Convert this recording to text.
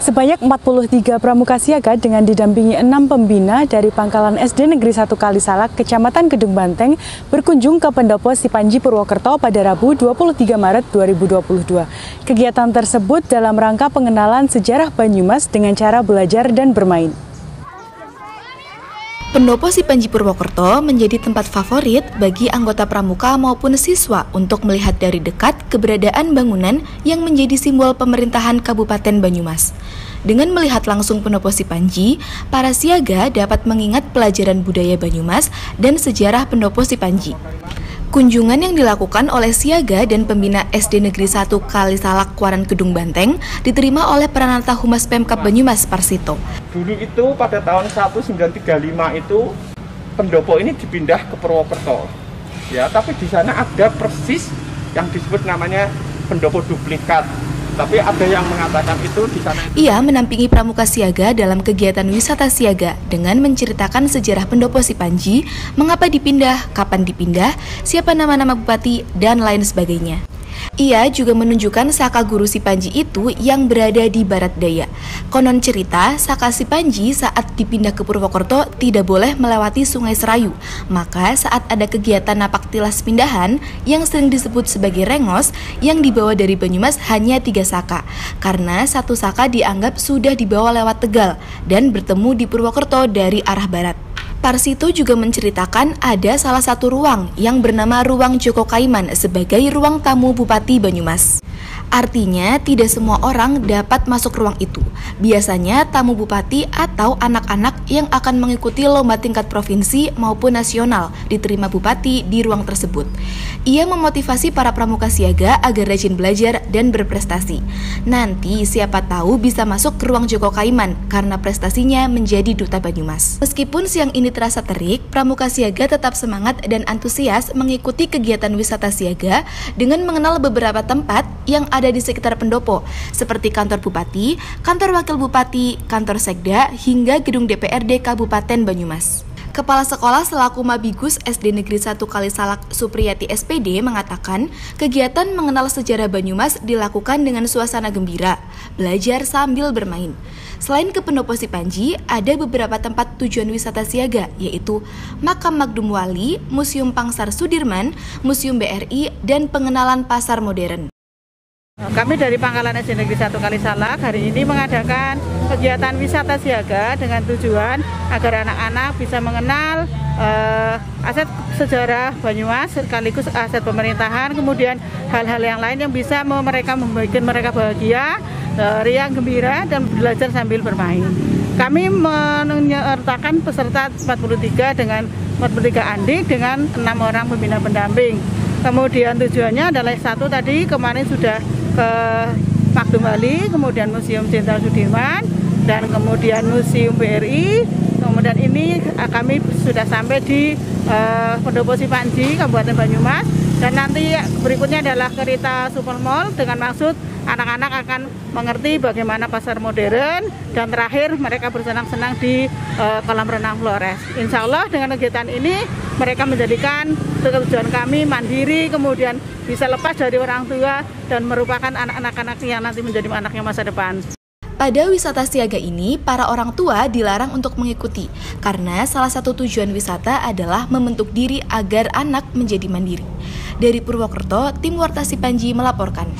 Sebanyak 43 pramuka siaga dengan didampingi 6 pembina dari Pangkalan SD Negeri 1 Kalisalak, Kecamatan Kedung Banteng, berkunjung ke Pendopo Sipanji Purwokerto pada Rabu 23 Maret 2022. Kegiatan tersebut dalam rangka pengenalan sejarah Banyumas dengan cara belajar dan bermain. Pendopo Sipanji Purwokerto menjadi tempat favorit bagi anggota pramuka maupun siswa untuk melihat dari dekat keberadaan bangunan yang menjadi simbol pemerintahan Kabupaten Banyumas. Dengan melihat langsung Pendopo Sipanji, para siaga dapat mengingat pelajaran budaya Banyumas dan sejarah Pendopo Sipanji. Kunjungan yang dilakukan oleh siaga dan pembina SD Negeri 1 Kalisalak Kuaran Kedung Banteng diterima oleh Pranata Humas Pemkab Banyumas Parsito. Dulu itu pada tahun 1935 itu pendopo ini dipindah ke Purwokerto. Ya, tapi di sana ada persis yang disebut namanya pendopo duplikat. Tapi ada yang mengatakan itu di sana. Ia menampingi pramuka siaga dalam kegiatan wisata siaga dengan menceritakan sejarah Pendopo Sipanji, mengapa dipindah, kapan dipindah, siapa nama-nama bupati, dan lain sebagainya. Ia juga menunjukkan Saka Guru Sipanji itu yang berada di Barat Daya. Konon cerita, Saka Sipanji saat dipindah ke Purwokerto tidak boleh melewati Sungai Serayu. Maka saat ada kegiatan napak tilas pindahan yang sering disebut sebagai rengos, yang dibawa dari Banyumas hanya 3 saka. Karena 1 saka dianggap sudah dibawa lewat Tegal dan bertemu di Purwokerto dari arah barat. Parsito juga menceritakan ada salah satu ruang yang bernama Ruang Joko Kaiman sebagai ruang tamu Bupati Banyumas. Artinya tidak semua orang dapat masuk ruang itu. Biasanya tamu bupati atau anak-anak yang akan mengikuti lomba tingkat provinsi maupun nasional diterima bupati di ruang tersebut. Ia memotivasi para pramuka siaga agar rajin belajar dan berprestasi. Nanti siapa tahu bisa masuk ke ruang Joko Kaiman karena prestasinya menjadi duta Banyumas. Meskipun siang ini terasa terik, pramuka siaga tetap semangat dan antusias mengikuti kegiatan wisata siaga dengan mengenal beberapa tempat yang ada di sekitar pendopo, seperti kantor bupati, kantor wakil bupati, kantor sekda, hingga gedung DPRD Kabupaten Banyumas. Kepala Sekolah selaku Mabigus SD Negeri 1 Kalisalak Supriyati SPD mengatakan kegiatan mengenal sejarah Banyumas dilakukan dengan suasana gembira, belajar sambil bermain. Selain ke Pendopo Sipanji, ada beberapa tempat tujuan wisata siaga, yaitu Makam Magdum Wali, Museum Pangsar Sudirman, Museum BRI, dan pengenalan pasar modern. Kami dari Pangkalan SD Negeri 1 Kalisalak hari ini mengadakan kegiatan wisata siaga dengan tujuan agar anak-anak bisa mengenal aset sejarah Banyumas sekaligus aset pemerintahan, kemudian hal-hal yang lain yang bisa membuat mereka bahagia, riang, gembira, dan belajar sambil bermain. Kami menyertakan peserta 43 dengan 43 andik dengan 6 orang pembina pendamping. Kemudian tujuannya adalah satu tadi kemarin sudah ke Magdum Wali, kemudian Museum Jenderal Sudirman, dan kemudian Museum BRI. Kemudian ini kami sudah sampai di Pendopo Sipanji, Kabupaten Banyumas, dan nanti berikutnya adalah Kerita Super Mall dengan maksud anak-anak akan mengerti bagaimana pasar modern, dan terakhir mereka bersenang-senang di kolam renang Flores. Insya Allah dengan kegiatan ini mereka menjadikan tujuan kami mandiri, kemudian bisa lepas dari orang tua dan merupakan anak-anak yang nanti menjadi anaknya masa depan. Pada wisata siaga ini, para orang tua dilarang untuk mengikuti karena salah satu tujuan wisata adalah membentuk diri agar anak menjadi mandiri. Dari Purwokerto, tim Warta Sipanji melaporkan.